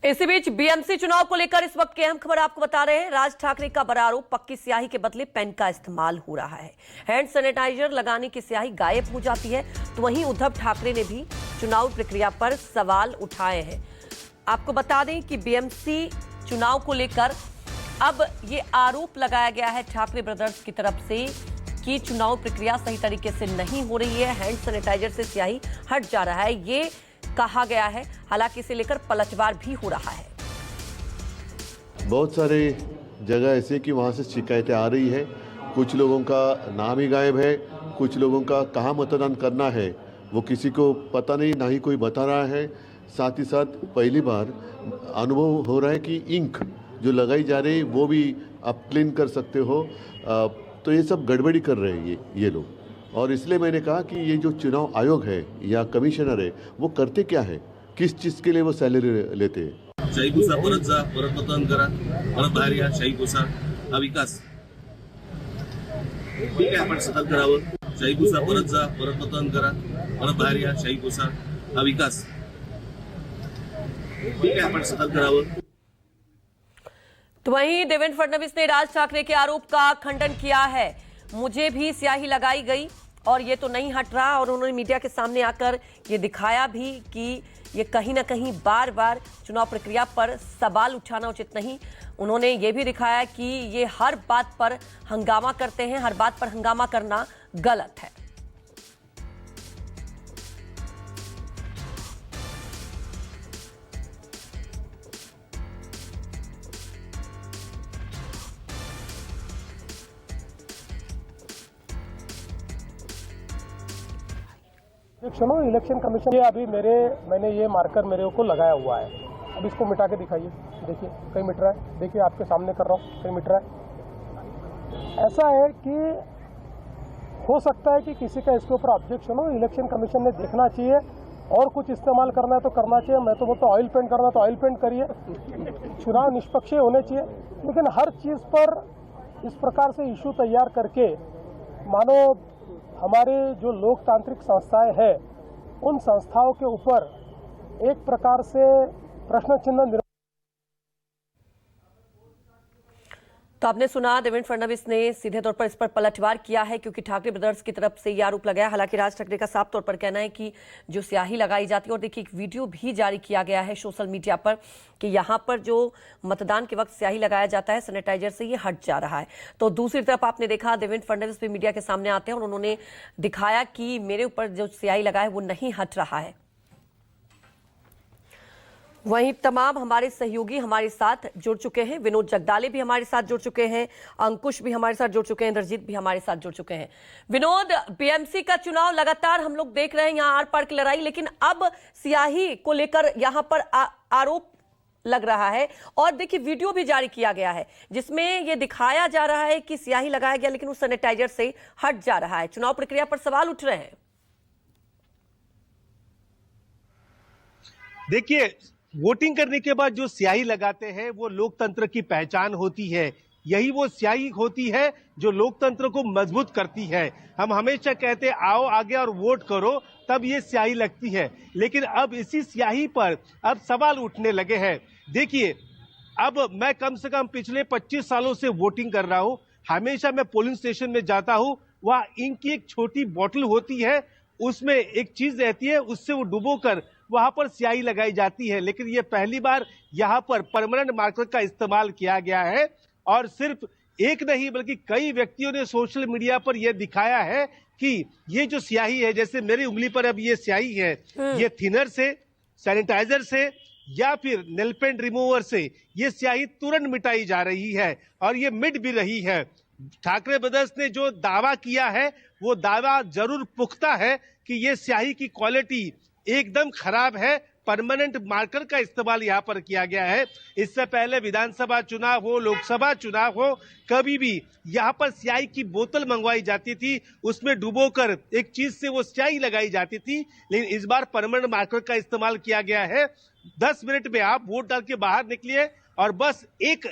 इसी बीच बीएमसी चुनाव को लेकर इस वक्त की अहम खबर आपको बता रहे हैं। राज ठाकरे का बड़ा आरोप, पक्की स्याही के बदले पेन का इस्तेमाल हो रहा है। हैंड सैनिटाइजर लगाने की स्याही गायब हो जाती है। तो वहीं उद्धव ठाकरे ने भी चुनाव प्रक्रिया पर सवाल उठाए हैं। आपको बता दें कि बीएमसी चुनाव को लेकर अब ये आरोप लगाया गया है ठाकरे ब्रदर्स की तरफ से कि चुनाव प्रक्रिया सही तरीके से नहीं हो रही है, हैंड सैनिटाइजर से स्याही हट जा रहा है, ये कहा गया है। हालांकि इसे लेकर पलटवार भी हो रहा है। बहुत सारे जगह ऐसे कि वहां से शिकायतें आ रही है। कुछ लोगों का नाम ही गायब है, कुछ लोगों का कहाँ मतदान करना है वो किसी को पता नहीं, ना ही कोई बता रहा है। साथ ही साथ पहली बार अनुभव हो रहा है कि इंक जो लगाई जा रही है वो भी आप क्लीन कर सकते हो। तो ये सब गड़बड़ी कर रहे हैं ये लोग। और इसलिए मैंने कहा कि ये जो चुनाव आयोग है या कमिश्नर है वो करते क्या है, किस चीज़ के लिए वो सैलरी लेते हैं। शाही पुसा परत जा, परत मतदान करा, परत बाहेर या, शाही पुसा हा विकास ठीक आहे, आपण सतत करावं। शाही पुसा परत जा, परत मतदान करा, परत बाहेर या, शाही पुसा हा विकास ठीक आहे, आपण सतत करावं। तो वहीं देवेंद्र फडणवीस ने राज ठाकरे के आरोप का खंडन किया है। मुझे भी स्याही लगाई गई और ये तो नहीं हट रहा। और उन्होंने मीडिया के सामने आकर ये दिखाया भी कि ये कहीं ना कहीं बार बार चुनाव प्रक्रिया पर सवाल उठाना उचित नहीं। उन्होंने ये भी दिखाया कि ये हर बात पर हंगामा करते हैं, हर बात पर हंगामा करना गलत है। इलेक्शन कमीशन अभी मैंने ये मार्कर मेरे को लगाया हुआ है। अब इसको मिटा के दिखाइए, देखिए कहीं मिट रहा है, देखिए आपके सामने कर रहा हूँ, कहीं मिट रहा है। ऐसा है कि हो सकता है कि किसी का इसके ऊपर ऑब्जेक्शन हो, इलेक्शन कमीशन ने देखना चाहिए। और कुछ इस्तेमाल करना है तो करना चाहिए। मैं तो बोलता ऑयल पेंट करना तो ऑयल पेंट करिए, चुनाव निष्पक्ष होने चाहिए। लेकिन हर चीज़ पर इस प्रकार से इशू तैयार करके मानो हमारे जो लोकतांत्रिक संस्थाएं हैं उन संस्थाओं के ऊपर एक प्रकार से प्रश्न चिन्ह। तो आपने सुना, देवेंद्र फडणवीस ने सीधे तौर पर इस पर पलटवार किया है क्योंकि ठाकरे ब्रदर्स की तरफ से यह आरोप लगाया। हालांकि राज ठाकरे का साफ तौर पर कहना है कि जो स्याही लगाई जाती है, और देखिए एक वीडियो भी जारी किया गया है सोशल मीडिया पर कि यहां पर जो मतदान के वक्त स्याही लगाया जाता है सैनिटाइजर से, ये हट जा रहा है। तो दूसरी तरफ आपने देखा देवेंद्र फडणवीस भी मीडिया के सामने आते हैं और उन्होंने दिखाया कि मेरे ऊपर जो स्याही लगा है वो नहीं हट रहा है। वहीं तमाम हमारे सहयोगी हमारे साथ जुड़ चुके हैं। विनोद जगदाले भी हमारे साथ जुड़ चुके हैं, अंकुश भी हमारे साथ जुड़ चुके हैं, इंद्रजीत भी हमारे साथ जुड़ चुके हैं। विनोद, बीएमसी का चुनाव लगातार हम लोग देख रहे हैं, यहाँ आर पार की लड़ाई, लेकिन अब स्याही को लेकर यहाँ पर आरोप लग रहा है। और देखिए वीडियो भी जारी किया गया है जिसमें यह दिखाया जा रहा है कि स्याही लगाया गया लेकिन उस सैनिटाइजर से हट जा रहा है। चुनाव प्रक्रिया पर सवाल उठ रहे हैं। देखिए, वोटिंग करने के बाद जो स्याही लगाते हैं वो लोकतंत्र की पहचान होती है। यही वो स्याही होती है जो लोकतंत्र को मजबूत करती है। हम हमेशा कहते हैं आओ आगे और वोट करो, तब ये स्याही लगती है। लेकिन अब इसी स्याही पर अब सवाल उठने लगे हैं। देखिए, अब मैं कम से कम पिछले 25 सालों से वोटिंग कर रहा हूं। हमेशा मैं पोलिंग स्टेशन में जाता हूं, वहां इंक की एक छोटी बोतल होती है, उसमें एक चीज रहती है, उससे वो डुबोकर वहां पर स्याही लगाई जाती है। लेकिन ये पहली बार यहां पर परमानेंट मार्कर का इस्तेमाल किया गया है। और सिर्फ एक नहीं बल्कि कई व्यक्तियों ने सोशल मीडिया पर यह दिखाया है कि ये जो स्याही है, जैसे मेरी उंगली पर अब ये स्याही है, ये थिनर से, सैनिटाइजर से या फिर नेल पेंट रिमूवर से ये स्याही तुरंत मिटाई जा रही है और ये मिट भी रही है। ठाकरे ब्रदर्स ने जो दावा किया है वो दावा जरूर पुख्ता है कि ये स्याही की क्वालिटी एकदम खराब है। परमानेंट मार्कर का इस्तेमाल यहाँ पर किया गया है। इससे पहले विधानसभा चुनाव हो, लोकसभा चुनाव हो, कभी भी यहाँ पर स्याही की बोतल मंगवाई जाती थी, उसमें डुबोकर एक चीज से वो स्याही लगाई जाती थी। लेकिन इस बार परमानेंट मार्कर का इस्तेमाल किया गया है। 10 मिनट में आप वोट डाल के बाहर निकलिए और बस एक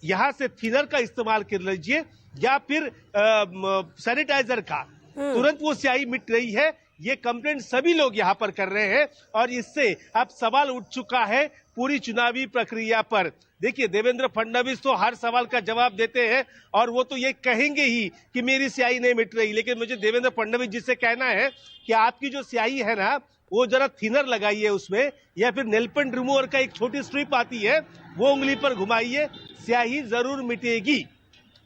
यहाँ से थिनर का इस्तेमाल कर लीजिए या फिर सैनिटाइजर का, तुरंत वो स्याही मिट रही है। ये कंप्लेंट सभी लोग यहाँ पर कर रहे हैं और इससे अब सवाल उठ चुका है पूरी चुनावी प्रक्रिया पर। देखिए, देवेंद्र फडणवीस तो हर सवाल का जवाब देते हैं और वो तो ये कहेंगे ही कि मेरी स्याही नहीं मिट रही, लेकिन मुझे देवेंद्र फडणवीस जी से कहना है कि आपकी जो स्याही है ना, वो जरा थिनर लगाइए उसमें, या फिर नेल पेंट रिमूवर का एक छोटी स्ट्रिप आती है वो उंगली पर घुमाइए, स्याही जरूर मिटेगी।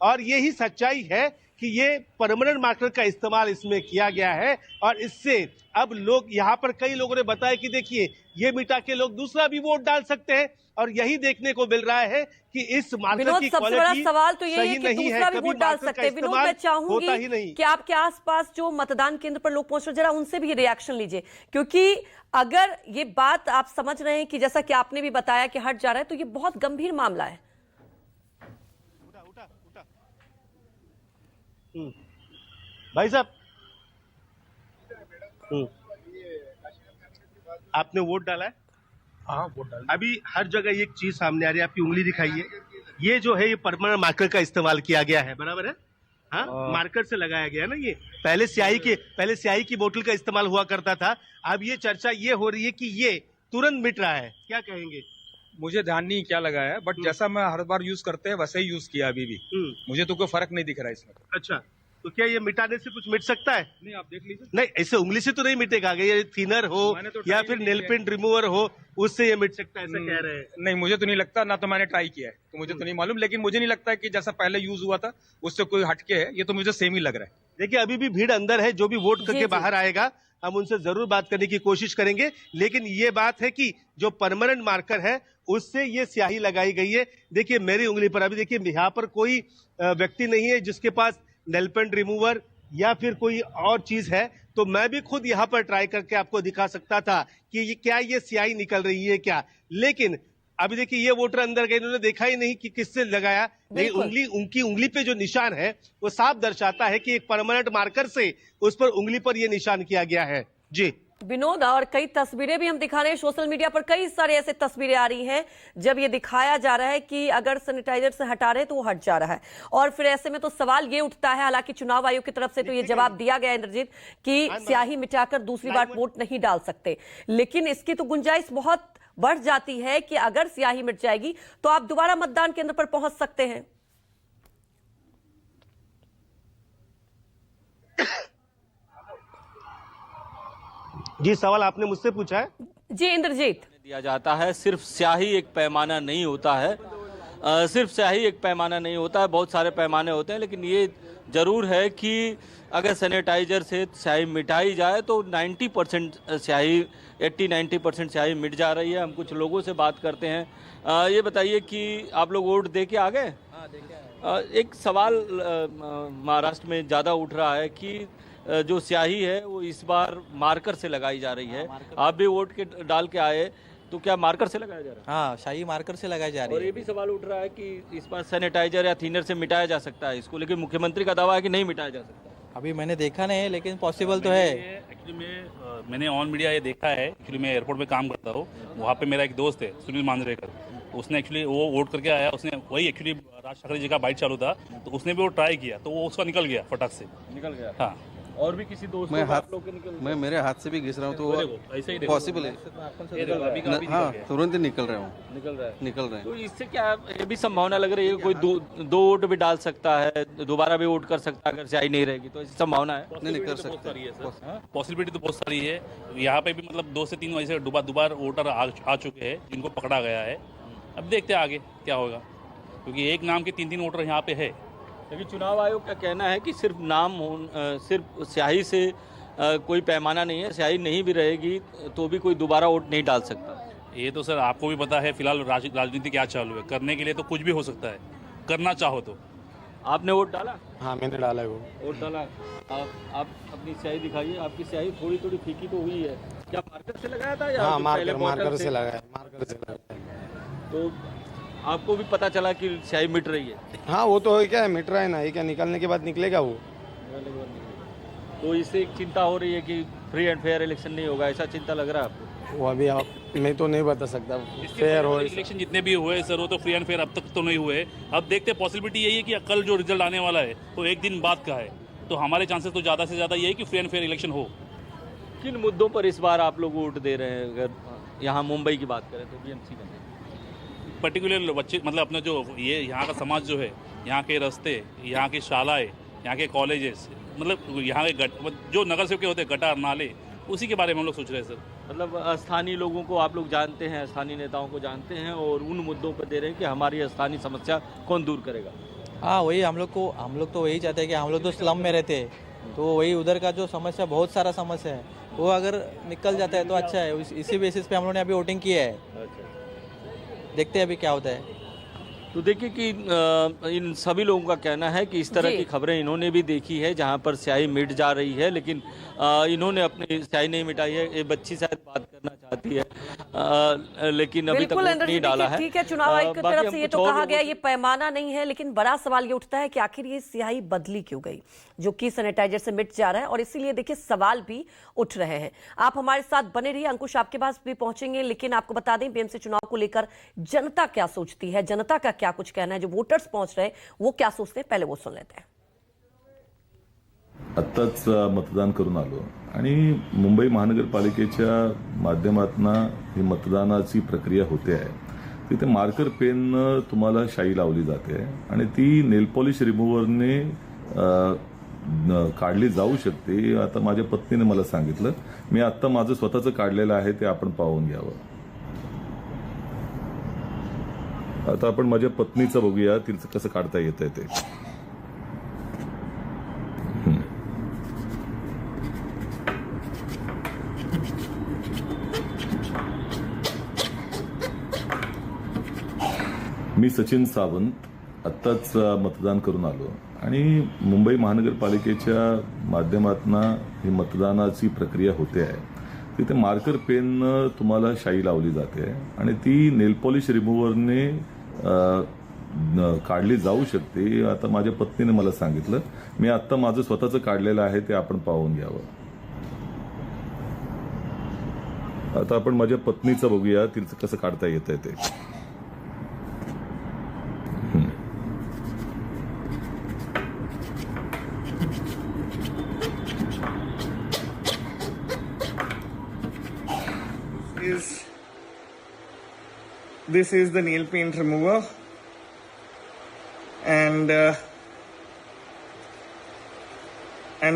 और यही सच्चाई है कि ये परमानेंट मार्कर का इस्तेमाल इसमें किया गया है और इससे अब लोग, यहाँ पर कई लोगों ने बताया कि देखिए ये मिटा के लोग दूसरा भी वोट डाल सकते हैं और यही देखने को मिल रहा है कि इस मार्कर की सबसे बड़ा क्वालिटी सवाल तो ये है कि दूसरा भी वोट डाल सकते हैं। विनोद, मैं होता ही नहीं। चाहूंगी कि आपके आसपास जो मतदान केंद्र पर लोग पहुंच रहे, जरा उनसे भी रिएक्शन लीजिए, क्योंकि अगर ये बात आप समझ रहे हैं कि जैसा कि आपने भी बताया कि हट जा रहा है, तो ये बहुत गंभीर मामला है। भाई साहब, आपने वोट डाला है? हाँ, वोट डाल। अभी हर जगह एक चीज सामने आ रही है, आपकी उंगली दिखाइए। ये जो है ये परमानेंट मार्कर का इस्तेमाल किया गया है, बराबर है? हाँ, मार्कर से लगाया गया है ना। ये पहले स्याही की बोतल का इस्तेमाल हुआ करता था, अब ये चर्चा ये हो रही है कि ये तुरंत मिट रहा है। क्या कहेंगे? मुझे ध्यान नहीं क्या लगा है, बट जैसा मैं हर बार यूज करते हैं वैसे ही यूज किया अभी भी। मुझे तो कोई फर्क नहीं दिख रहा है इसमें। अच्छा, तो क्या ये मिटाने से कुछ मिट सकता है? नहीं, आप देख लीजिए। नहीं, ऐसे उंगली से तो नहीं मिटेगा। ये थिनर हो या फिर नेल पेंट रिमूवर हो, उससे ये मिट सकता है, ऐसा कह रहे हैं? नहीं, मुझे तो नहीं लगता, ना तो मैंने ट्राई किया है, तो मुझे तो नहीं मालूम, लेकिन मुझे नहीं लगता कि जैसा पहले यूज हुआ था उससे कोई हटके है। ये तो मुझे सेम ही लग रहा है। देखिए, अभी भी भीड़ अंदर है, जो भी वोट करके बाहर आएगा हम उनसे जरूर बात करने की कोशिश करेंगे, लेकिन ये बात है कि जो परमानेंट मार्कर है उससे ये स्याही लगाई गई है। देखिए मेरी उंगली पर, अभी देखिए यहाँ पर कोई व्यक्ति नहीं है जिसके पास नेल पेंट रिमूवर या फिर कोई और चीज है, तो मैं भी खुद यहाँ पर ट्राई करके आपको दिखा सकता था कि ये क्या ये स्याही निकल रही है क्या, लेकिन अभी देखिए ये वोटर अंदर गए, इन्होंने देखा ही नहीं कि किससे लगाया। नहीं, उनकी उंगली पे जो निशान है वो साफ दर्शाता है कि एक परमानेंट मार्कर से उस पर उंगली पर ये निशान किया गया है। जी विनोद, और कई तस्वीरें भी हम दिखा रहे हैं सोशल मीडिया पर, कई सारे ऐसे तस्वीरें आ रही हैं जब ये दिखाया जा रहा है कि अगर सैनिटाइजर से हटा रहे तो वो हट जा रहा है, और फिर ऐसे में तो सवाल ये उठता है, हालांकि चुनाव आयोग की तरफ से तो ये जवाब दिया गया इंद्रजीत कि स्याही मिटाकर दूसरी बार वोट नहीं डाल सकते, लेकिन इसकी तो गुंजाइश बहुत बढ़ जाती है कि अगर स्याही मिट जाएगी तो आप दोबारा मतदान केंद्र पर पहुंच सकते हैं। जी, सवाल आपने मुझसे पूछा है? जी इंद्रजीत, दिया जाता है, सिर्फ स्याही एक पैमाना नहीं होता है, सिर्फ स्याही एक पैमाना नहीं होता है, बहुत सारे पैमाने होते हैं, लेकिन ये जरूर है कि अगर सैनिटाइजर से स्याही मिटाई जाए तो 90% स्याही, 80-90% स्याही मिट जा रही है। हम कुछ लोगों से बात करते हैं। ये बताइए कि आप लोग वोट दे के आ गए? हाँ, दे के आए। एक सवाल महाराष्ट्र में ज़्यादा उठ रहा है कि जो स्याही है वो इस बार मार्कर से लगाई जा रही है। आप भी वोट के डाल के आए, तो क्या मार्कर से लगाया जा रहा है? हाँ, स्याही मार्कर से लगाई जा रही है। और ये भी सवाल उठ रहा है कि इस बार सैनिटाइजर या थिनर से मिटाया जा सकता है इसको, लेकिन मुख्यमंत्री का दावा है कि नहीं मिटाया जा सकता। अभी मैंने देखा नहीं है, लेकिन पॉसिबल तो है। एक्चुअली मैंने ऑन मीडिया ये देखा है। एक्चुअली मैं एयरपोर्ट पे काम करता हूँ, वहाँ पे मेरा एक दोस्त है सुनील मांजरेकर, उसने एक्चुअली वो वोट करके आया, उसने वही एक्चुअली राज ठाकरे जी का बाइट चालू था, तो उसने भी वो ट्राई किया, तो वो उसका निकल गया, फटाक से निकल गया। हाँ, और भी किसी दोस्त मैं मेरे हाथ से भी घिस रहा हूँ, तो ऐसे ही पॉसिबल है। हाँ, तुरंत ही निकल रहा है। तो इससे क्या ये भी संभावना लग रही है कोई दो वोट भी डाल सकता है, दोबारा भी वोट कर सकता है अगर स्याही नहीं रहेगी, तो ऐसी संभावना है? नहीं कर सकता। पॉसिबिलिटी तो बहुत सारी है। यहाँ पे भी मतलब 2 से 3 ऐसे दोबारा वोटर आ चुके हैं जिनको पकड़ा गया है। अब देखते हैं आगे क्या होगा, क्योंकि एक नाम के 3 वोटर यहाँ पे है। लेकिन चुनाव आयोग का कहना है कि सिर्फ नाम सिर्फ स्याही से कोई पैमाना नहीं है, स्याही नहीं भी रहेगी तो भी कोई दोबारा वोट नहीं डाल सकता। ये तो सर आपको भी पता है, फिलहाल राजनीति क्या चालू है, करने के लिए तो कुछ भी हो सकता है, करना चाहो तो। आपने वोट डाला? हाँ, मैंने डाला है वो। वोट डाला। आप अपनी स्याही दिखाइए, आपकी स्याही थोड़ी थोड़ी फीकी तो हुई है। क्या मार्कर से लगाया था या? हाँ, मार्कर से लगाया। तो आपको भी पता चला कि स्याही मिट रही है? हाँ, वो तो क्या है, मिट रहा है ना, ये क्या निकलने के बाद निकलेगा वो। तो इससे एक चिंता हो रही है कि फ्री एंड फेयर इलेक्शन नहीं होगा, ऐसा चिंता लग रहा है आपको? वो अभी मैं तो नहीं बता सकता फेयर हो। इलेक्शन जितने भी हुए सर, वो तो फ्री एंड फेयर अब तक तो नहीं हुए। अब देखते, पॉसिबिलिटी यही है कि कल जो रिजल्ट आने वाला है तो एक दिन बाद का है, तो हमारे चांसेस तो ज़्यादा से ज़्यादा यही कि फ्री एंड फेयर इलेक्शन हो। किन मुद्दों पर इस बार आप लोग वोट दे रहे हैं? अगर यहाँ मुंबई की बात करें तो बीएमसी का पर्टिकुलर बच्चे मतलब अपना जो ये यहाँ का समाज जो है, यहाँ के रास्ते, यहाँ की शालाएँ, यहाँ के कॉलेजेस, मतलब यहाँ के जो नगर सेवक होते हैं गटार नाले, उसी के बारे में हम लोग सोच रहे हैं सर। मतलब स्थानीय लोगों को आप लोग जानते हैं, स्थानीय नेताओं को जानते हैं और उन मुद्दों पर दे रहे हैं कि हमारी स्थानीय समस्या कौन दूर करेगा? हाँ वही हम लोग तो वही चाहते हैं कि हम लोग तो स्लम में रहते हैं, तो वही उधर का जो समस्या, बहुत सारा समस्या है, वो अगर निकल जाता है तो अच्छा है। इसी बेसिस पे हम लोगों ने अभी वोटिंग किया है। देखते हैं अभी क्या होता है। तो देखिए कि इन सभी लोगों का कहना है कि इस तरह की खबरें इन्होंने भी देखी है जहां पर स्याही मिट जा रही है, लेकिन इन्होंने अपनी स्याही नहीं मिटाई है। ये बच्ची शायद बात करना चाहती है, लेकिन अभी तक वोट नहीं डाला है। ठीक है, चुनाव आयोग की तरफ से ये तो कहा गया ये पैमाना नहीं है, लेकिन बड़ा सवाल ये उठता है कि आखिर ये स्याही बदली क्यों गई, जो कि सैनिटाइजर से मिट जा रहा है, और इसीलिए देखिए सवाल भी उठ रहे हैं। आप हमारे साथ बने रहिए, अंकुश आपके पास भी पहुंचेंगे, लेकिन आपको बता दें बीएमसी चुनाव को लेकर जनता क्या सोचती है, जनता का क्या कुछ कहना है, जो वोटर्स पहुंच रहे हैं वो क्या सोचते हैं, पहले वो सुन लेते हैं। आत्ताच मतदान करून आलो आणि मुंबई महानगरपालिकेच्या माध्यमातून ही मतदानाची प्रक्रिया होते आहे। तिथे मार्कर पेन तुम्हाला शाई लावली जाते आणि ती नेल पॉलिश रिमूव्हरने काढली जाऊ शकते। आता माझ्या पत्नीने मला सांगितलं, मी आता माझं स्वतःचं काढलेलं आहे ते आपण पाहून घ्यावं। आता आपण माझ्या पत्नीचं बघूया, तिचं कसं काढता येतंय ते। मी सचिन सावंत आत्ताच मतदान करून आलो आणि मुंबई महानगरपालिकेच्या माध्यमातून ही मतदानाची प्रक्रिया होते आहे। तिथे मार्कर पेन तुम्हाला शाई लावली जाते आणि ती नेल पॉलिश रिमूव्हरने काढली जाऊ शकते। आता माझ्या पत्नीने मला सांगितलं, मी आता माझं स्वतःचं काढलेलं आहे ते आपण पाहून घ्यावं। आता आपण माझ्या पत्नीचं बघूया, तिचं कसं काढता येतंय ते। This is the nail paint remover, and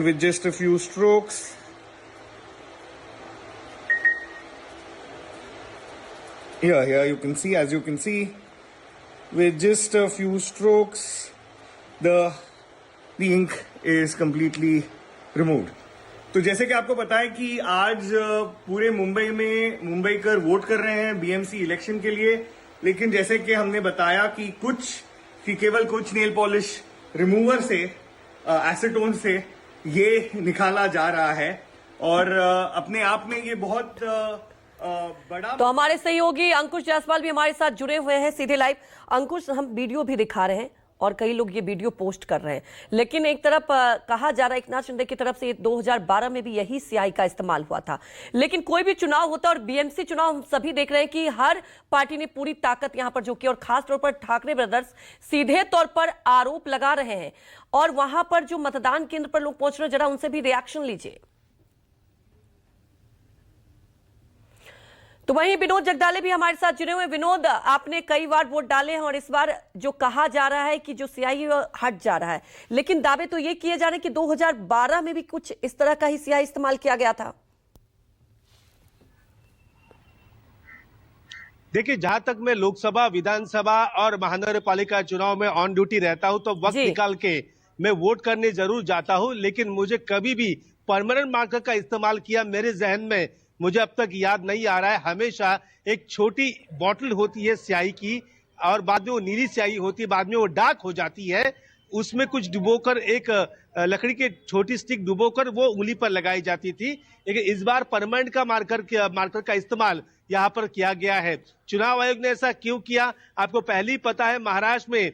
with just a few strokes, here you can see, as you can see, with just a few strokes, the ink is completely removed. तो जैसे कि आपको पता है कि आज पूरे मुंबई में मुंबईकर वोट कर रहे हैं बीएमसी इलेक्शन के लिए, लेकिन जैसे कि हमने बताया कि केवल कुछ नेल पॉलिश रिमूवर से, एसीटोन से ये निकाला जा रहा है, और अपने आप में ये बहुत बड़ा। तो हमारे सहयोगी अंकुश जायसवाल भी हमारे साथ जुड़े हुए हैं सीधे लाइव। अंकुश, हम वीडियो भी दिखा रहे हैं और कई लोग ये वीडियो पोस्ट कर रहे हैं, लेकिन एक तरफ कहा जा रहा है एकनाथ शिंदे की तरफ से 2012 में भी यही स्याही का इस्तेमाल हुआ था, लेकिन कोई भी चुनाव होता है और बीएमसी चुनाव हम सभी देख रहे हैं कि हर पार्टी ने पूरी ताकत यहां पर झोंकी, और खासतौर पर ठाकरे ब्रदर्स सीधे तौर पर आरोप लगा रहे हैं, और वहां पर जो मतदान केंद्र पर लोग पहुंच रहे हैं, जरा उनसे भी रिएक्शन लीजिए। तो वहीं विनोद जगदाले भी हमारे साथ जुड़े हुए। विनोद, आपने कई बार वोट डाले हैं और इस बार जो कहा जा रहा है कि जो स्याही हट जा रहा है, लेकिन दावे तो ये किए जा रहे हैं कि 2012 में भी कुछ इस तरह का ही स्याही इस्तेमाल किया गया था। देखिए, जहां तक मैं लोकसभा, विधानसभा और महानगरपालिका चुनाव में ऑन ड्यूटी रहता हूं तो वक्त निकाल के मैं वोट करने जरूर जाता हूं, लेकिन मुझे कभी भी परमानेंट मार्कर का इस्तेमाल किया मेरे जहन में मुझे अब तक याद नहीं आ रहा है। हमेशा एक छोटी बॉटल होती है स्याही की, और बाद में वो नीली स्याही होती है, बाद में वो डार्क हो जाती है, उसमें कुछ डुबोकर, एक लकड़ी की छोटी स्टिक डुबोकर वो उंगली पर लगाई जाती थी। लेकिन इस बार परमानेंट का मार्कर का इस्तेमाल यहाँ पर किया गया है। चुनाव आयोग ने ऐसा क्यों किया, आपको पहले ही पता है। महाराष्ट्र में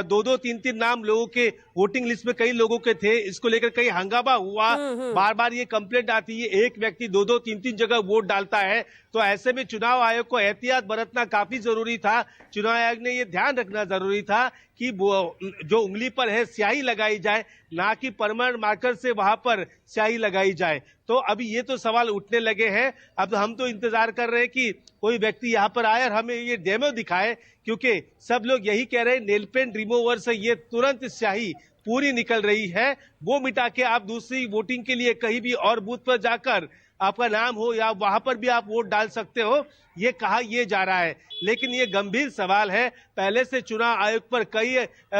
2-2, 3-3 नाम लोगों के वोटिंग लिस्ट में कई लोगों के थे, इसको लेकर कई हंगामा हुआ, बार बार ये कंप्लेंट आती है, एक व्यक्ति 2-2, 3-3 जगह वोट डालता है। तो ऐसे में चुनाव आयोग को एहतियात बरतना काफी जरूरी था। चुनाव आयोग ने ये ध्यान रखना जरूरी था कि जो उंगली पर है स्याही लगाई जाए, ना कि परमानेंट मार्कर से वहां पर स्याही लगाई जाए। तो अभी ये तो सवाल उठने लगे हैं। अब हम तो इंतजार कर रहे हैं कि कोई व्यक्ति यहाँ पर आए और हमें ये डेमो दिखाए, क्योंकि सब लोग यही कह रहे हैं नेल पेंट रिमूवर से ये तुरंत स्याही पूरी निकल रही है, वो मिटा के आप दूसरी वोटिंग के लिए कहीं भी और बूथ पर जाकर आपका नाम हो या वहां पर भी आप वोट डाल सकते हो, ये कहा ये जा रहा है। लेकिन ये गंभीर सवाल है। पहले से चुनाव आयोग पर कई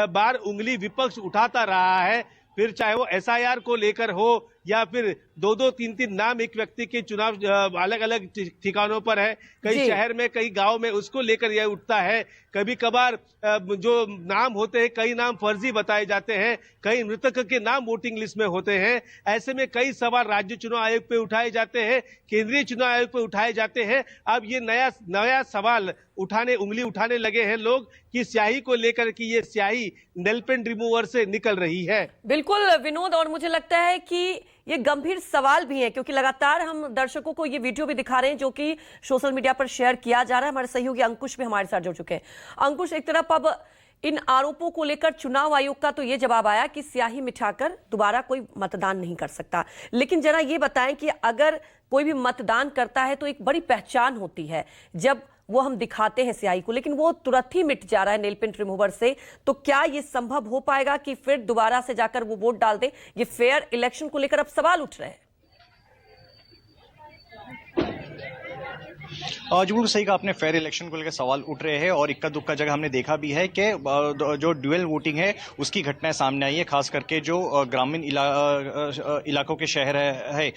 बार उंगली विपक्ष उठाता रहा है, फिर चाहे वो एसआईआर को लेकर हो या फिर 2-2, 3-3 नाम एक व्यक्ति के चुनाव अलग अलग ठिकानों पर है, कई शहर में कई गांव में, उसको लेकर यह उठता है। कभी कभार जो नाम होते हैं, कई नाम फर्जी बताए जाते हैं, कई मृतक के नाम वोटिंग लिस्ट में होते हैं। ऐसे में कई सवाल राज्य चुनाव आयोग पे उठाए जाते हैं, केंद्रीय चुनाव आयोग पे उठाए जाते हैं। अब ये नया सवाल उंगली उठाने लगे हैं लोग कि स्याही को लेकर कि ये स्याही नेल पेंट रिमूवर से निकल रही है। बिल्कुल विनोद, और मुझे लगता है कि ये गंभीर सवाल भी है, क्योंकि लगातार हम दर्शकों को ये वीडियो भी दिखा रहे हैं जो कि सोशल मीडिया पर शेयर किया जा रहा है। हमारे सहयोगी अंकुश भी हमारे साथ जुड़ चुके हैं। अंकुश, एक तरफ अब इन आरोपों को लेकर चुनाव आयोग का तो ये जवाब आया कि स्याही मिटाकर दोबारा कोई मतदान नहीं कर सकता, लेकिन जरा ये बताएं कि अगर कोई भी मतदान करता है तो एक बड़ी पहचान होती है जब वो हम दिखाते हैं स्याही को, लेकिन वो तुरंत ही मिट जा रहा है नेल पेंट रिमूवर से। तो क्या ये संभव हो पाएगा कि फिर दोबारा से जाकर वो वोट डाल दे? ये फेयर इलेक्शन को लेकर अब सवाल उठ रहे हैं। जी बिल्कुल सही कहा आपने, फेयर इलेक्शन को लेकर सवाल उठ रहे हैं और इक्का दुक्का जगह हमने देखा भी है कि जो ड्यूअल वोटिंग है उसकी घटनाएं सामने आई है, खास करके जो ग्रामीण इलाकों के शहर है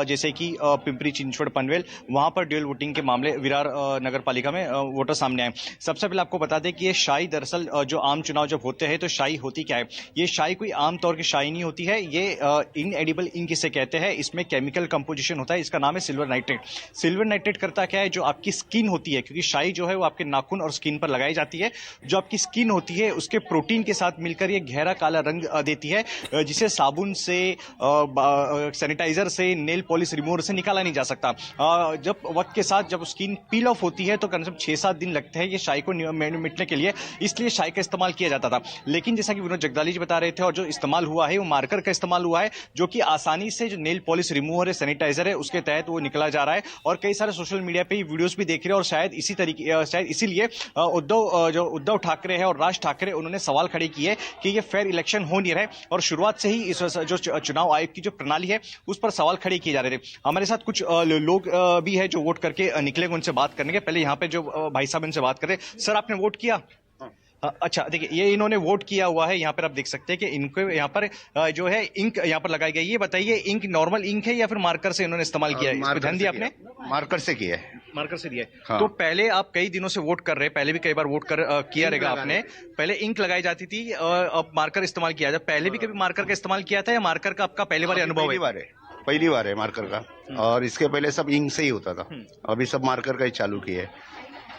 जैसे कि पिंपरी चिंचवड़ पनवेल, वहां पर ड्यूअल वोटिंग के मामले विरार नगर पालिका में वोटर सामने आए। सबसे पहले आपको बता दें कि ये शाही दरअसल जो आम चुनाव जब होते हैं तो शाही होती क्या है? ये शाही कोई आम तौर की शाही नहीं होती है, ये इनएडिबल इंक इसे कहते हैं। इसमें केमिकल कंपोजिशन होता है, इसका नाम है सिल्वर नाइट्रेट। सिल्वर नाइट्रेट करता क्या है? जो आपकी स्किन होती है, क्योंकि शाई जो है वो आपके नाखून और स्किन पर लगाई जाती है, जो आपकी स्किन होती है उसके प्रोटीन के साथ मिलकर ये गहरा काला रंग देती है, जिसे साबुन से, सैनिटाइजर से, नेल पॉलिश रिमूवर से निकाला नहीं जा सकता। जब वक्त के साथ जब स्किन पील ऑफ होती है तो कम से कम 6-7 दिन लगते हैं ये शाई को मिटने के लिए, इसलिए शाई का इस्तेमाल किया जाता था। लेकिन जैसा कि विनोद जगदाली जी बता रहे थे, और जो इस्तेमाल हुआ है वो मार्कर का इस्तेमाल हुआ है, जो कि आसानी से जो नेल पॉलिश रिमूवर है, सैनिटाइजर है, उसके तहत वो निकला जा रहा है। और कई सारे सोशल मीडिया पे वीडियोस भी देख रहे हैं और शायद इसीलिए उद्धव ठाकरे है और राज ठाकरे उन्होंने सवाल खड़े किए कि ये फेयर इलेक्शन हो नहीं रहा है, और शुरुआत से ही इस जो चुनाव आयोग की जो प्रणाली है उस पर सवाल खड़े किए जा रहे थे। हमारे साथ कुछ लोग भी है जो वोट करके निकले, उनसे बात करने के पहले यहाँ पे जो भाई साहब इनसे बात कर रहे, सर आपने वोट किया? अच्छा, देखिए ये इन्होंने वोट किया हुआ है, यहाँ पर आप देख सकते हैं कि इनको यहाँ पर जो है इंक यहाँ पर लगाई गई। ये बताइए, इंक नॉर्मल इंक है या फिर मार्कर से इन्होंने इस्तेमाल किया है? इसको ध्यान दिया आपने? मार्कर से किया है। मार्कर से दिया है। हाँ। तो पहले आप कई दिनों से वोट कर रहे हैं, पहले भी कई बार वोट किया रहेगा आपने। पहले इंक लगाई जाती थी, अब मार्कर इस्तेमाल किया जाता। पहले भी कभी मार्कर का इस्तेमाल किया था या मार्कर का आपका पहली बार अनुभव है? पहली बार है मार्कर का, और इसके पहले सब इंक से ही होता था, अभी सब मार्कर का ही चालू किया है।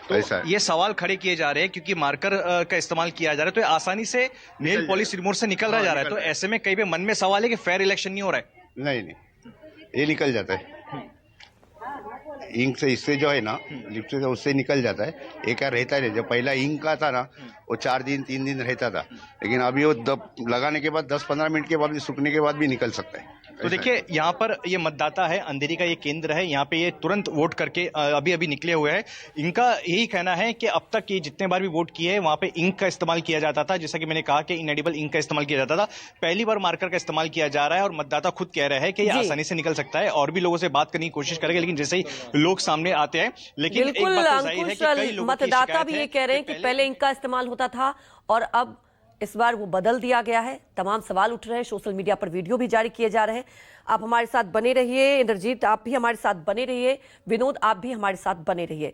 तो ये सवाल खड़े किए जा रहे हैं क्योंकि मार्कर का इस्तेमाल किया जा रहा है तो आसानी से नेल पॉलिश रिमूवर से निकल रहा जा रहा है। तो ऐसे में कई मन में सवाल है कि फेयर इलेक्शन नहीं हो रहा है। नहीं, ये निकल जाता है इंक से, इससे जो है ना लिप से उससे निकल जाता है। ये क्या रहता है, जब पहला इंक का था ना वो 4 दिन 3 दिन रहता था, लेकिन अभी वो लगाने के बाद 10-15 मिनट के बाद भी, सूखने के बाद भी निकल सकता है। तो देखिए यहाँ पर ये मतदाता है, अंधेरी का ये केंद्र है, यहाँ पे ये तुरंत वोट करके अभी निकले हुए हैं। इनका यही कहना है कि अब तक ये जितने बार भी वोट किए हैं वहां पे इंक का इस्तेमाल किया जाता था, जैसा कि मैंने कहा कि इनएडिबल इंक का इस्तेमाल किया जाता था। पहली बार मार्कर का इस्तेमाल किया जा रहा है और मतदाता खुद कह रहे हैं कि ये आसानी से निकल सकता है। और भी लोगों से बात करने की कोशिश करेंगे, लेकिन जैसे ही लोग सामने आते हैं, लेकिन बिल्कुल अंकुश, मतदाता भी ये कह रहे हैं कि पहले इंक का इस्तेमाल होता था और अब इस बार वो बदल दिया गया है। तमाम सवाल उठ रहे हैं, सोशल मीडिया पर वीडियो भी जारी किए जा रहे हैं। आप हमारे साथ बने रहिए, इंद्रजीत आप भी हमारे साथ बने रहिए, विनोद आप भी हमारे साथ बने रहिए।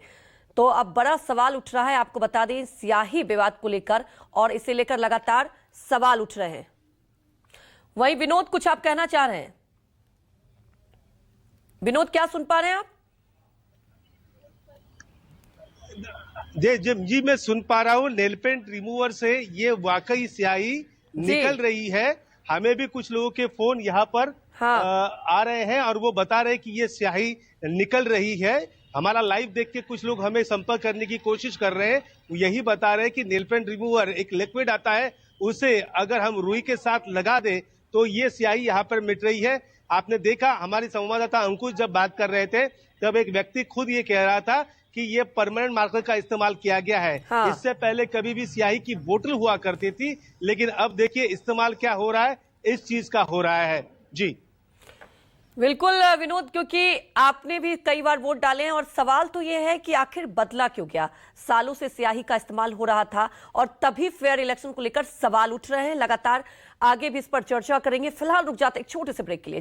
तो अब बड़ा सवाल उठ रहा है, आपको बता दें, स्याही विवाद को लेकर, और इसे लेकर लगातार सवाल उठ रहे हैं। वहीं विनोद, कुछ आप कहना चाह रहे हैं? विनोद, क्या सुन पा रहे हैं आप? जी मैं सुन पा रहा हूँ। नेल पेंट रिमूवर से ये वाकई स्याही निकल रही है। हमें भी कुछ लोगों के फोन यहाँ पर आ रहे हैं और वो बता रहे हैं कि ये स्याही निकल रही है। हमारा लाइव देख के कुछ लोग हमें संपर्क करने की कोशिश कर रहे हैं, वो यही बता रहे हैं कि नेल पेंट रिमूवर एक लिक्विड आता है, उसे अगर हम रुई के साथ लगा दें तो ये स्याही यहाँ पर मिट रही है। आपने देखा, हमारे संवाददाता अंकुश जब बात कर रहे थे तब एक व्यक्ति खुद ये कह रहा था कि ये परमानेंट मार्कर का इस्तेमाल किया गया है। हाँ। इससे पहले कभी भी स्याही की बोतल हुआ करती थी, लेकिन अब देखिए इस्तेमाल क्या हो रहा है, इस चीज का हो रहा है। जी बिल्कुल विनोद, क्योंकि आपने भी कई बार वोट डाले हैं और सवाल तो ये है कि आखिर बदला क्यों गया। सालों से स्याही का इस्तेमाल हो रहा था और तभी फेयर इलेक्शन को लेकर सवाल उठ रहे हैं। लगातार आगे भी इस पर चर्चा करेंगे। फिलहाल रुक जाते एक छोटे से ब्रेक के लिए।